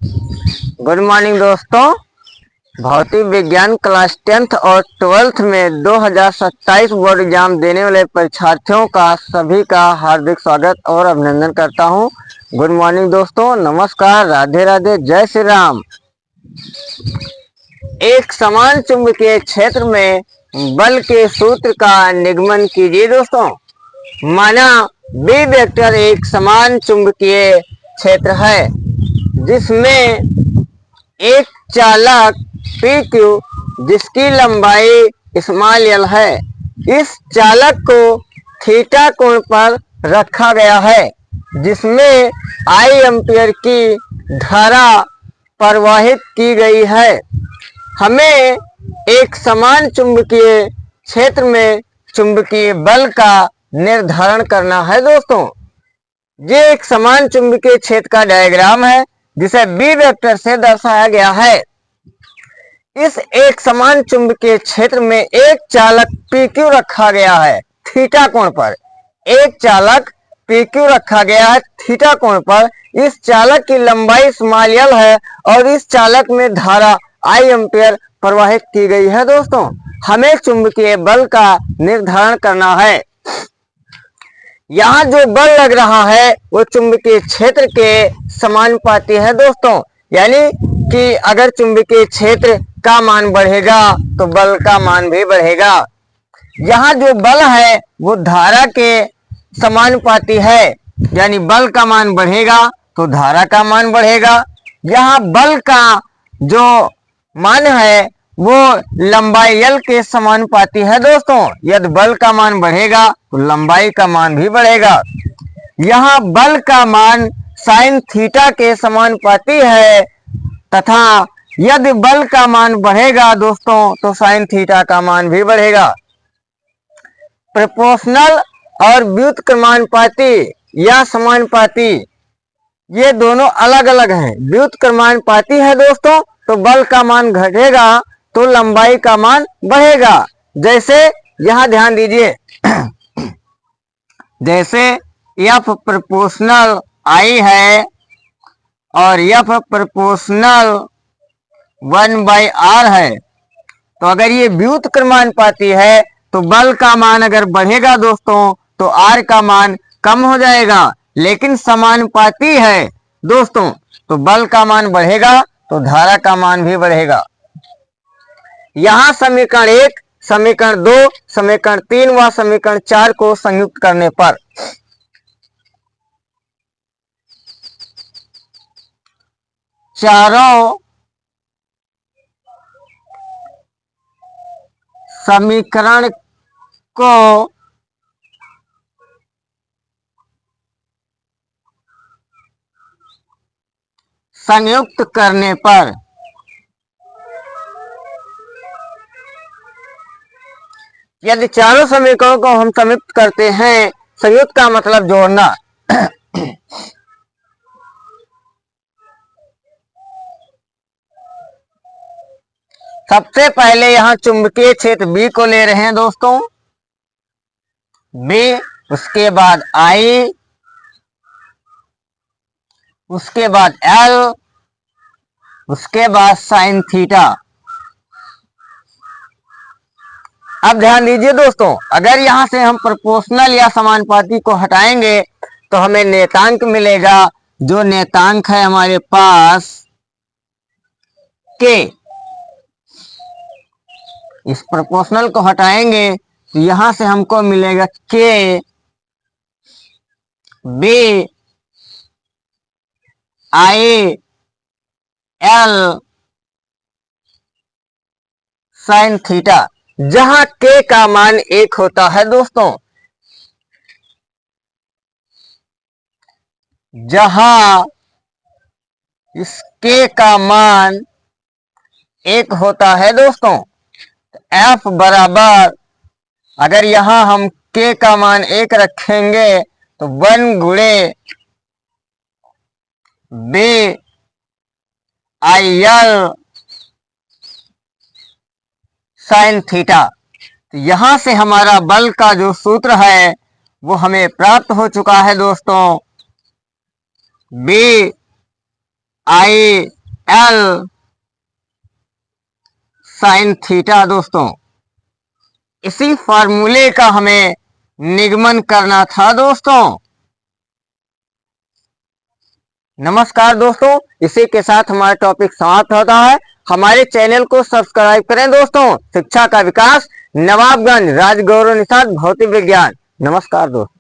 Good morning दोस्तों। भौतिक विज्ञान क्लास 10th और 12th में 2027 बोर्ड एग्जाम देने वाले परीक्षार्थियों का सभी का हार्दिक स्वागत और अभिनंदन करता हूं। गुड मॉर्निंग दोस्तों, नमस्कार, राधे राधे, जय श्री राम। एक समान चुंबकीय क्षेत्र में बल के सूत्र का निगमन कीजिए दोस्तों। माना बी वेक्टर एक समान चुंबकीय क्षेत्र है जिसमें एक चालक PQ जिसकी लंबाई स्मॉल l है, इस चालक को थीटा कोण पर रखा गया है जिसमें I एम्पीयर की धारा प्रवाहित की गई है। हमें एक समान चुंबकीय क्षेत्र में चुंबकीय बल का निर्धारण करना है दोस्तों। ये एक समान चुंबकीय क्षेत्र का डायग्राम है जिसे बी वेक्टर से दर्शाया गया है। इस एक समान चुंबकीय क्षेत्र में एक चालक PQ रखा गया है थीटा कोण पर। एक चालक PQ रखा गया है थीटा कोण पर। इस चालक की लंबाई स्मॉल l है और इस चालक में धारा I एम्पीयर प्रवाहित की गई है दोस्तों। हमें चुंबकीय बल का निर्धारण करना है। यहाँ जो बल लग रहा है वो चुंबकीय क्षेत्र के समानुपाती है दोस्तों। यानी कि अगर चुंबकीय क्षेत्र का मान बढ़ेगा तो बल का मान भी बढ़ेगा। यहाँ जो बल है वो धारा के समानुपाती है, यानी बल का मान बढ़ेगा तो धारा का मान बढ़ेगा। यहाँ बल का जो मान है वो लंबाई l के समानुपाती है दोस्तों। यदि बल का मान बढ़ेगा तो लंबाई का मान भी बढ़ेगा। यहाँ बल का मान साइन थीटा के समानुपाती है तथा यदि बल का मान बढ़ेगा दोस्तों तो साइन थीटा का मान भी बढ़ेगा। प्रोपोर्शनल और व्युत्क्रमानुपाती या समानुपाती ये दोनों अलग अलग हैं। व्युत्क्रमानुपाती है दोस्तों तो बल का मान घटेगा तो लंबाई का मान बढ़ेगा। जैसे यहां ध्यान दीजिए, जैसे F प्रोपोर्शनल I है और F प्रोपोर्शनल 1/r है, तो अगर ये व्युत्क्रमानुपाती है तो बल का मान अगर बढ़ेगा दोस्तों तो R का मान कम हो जाएगा। लेकिन समानुपाती है दोस्तों तो बल का मान बढ़ेगा तो धारा का मान भी बढ़ेगा। यहाँ समीकरण 1, समीकरण 2, समीकरण 3 व समीकरण 4 को संयुक्त करने पर चारों समीकरण को संयुक्त करने पर यदि चारों समीकरणों को हम संयुक्त करते हैं, संयुक्त का मतलब जोड़ना, सबसे पहले यहां चुंबकीय क्षेत्र B को ले रहे हैं दोस्तों, B, उसके बाद I, उसके बाद L, उसके बाद साइन थीटा। अब ध्यान दीजिए दोस्तों, अगर यहां से हम प्रोपोर्शनल या समानुपाती को हटाएंगे तो हमें नेतांक मिलेगा। जो नेतांक है हमारे पास K। इस प्रोपोर्शनल को हटाएंगे तो यहां से हमको मिलेगा K B I L sine theta, जहां K का मान 1 होता है दोस्तों। जहां इस K का मान 1 होता है दोस्तों, F बराबर, अगर यहां हम K का मान 1 रखेंगे तो 1 गुणे B I L sine theta. तो यहां से हमारा बल का जो सूत्र है वो हमें प्राप्त हो चुका है दोस्तों। B I L sine theta दोस्तों। इसी फार्मूले का हमें निगमन करना था दोस्तों। नमस्कार दोस्तों, इसी के साथ हमारा टॉपिक समाप्त होता है। हमारे चैनल को सब्सक्राइब करें दोस्तों। शिक्षा का विकास, नवाबगंज, राजगौरव निषाद, भौतिक विज्ञान। नमस्कार दोस्तों।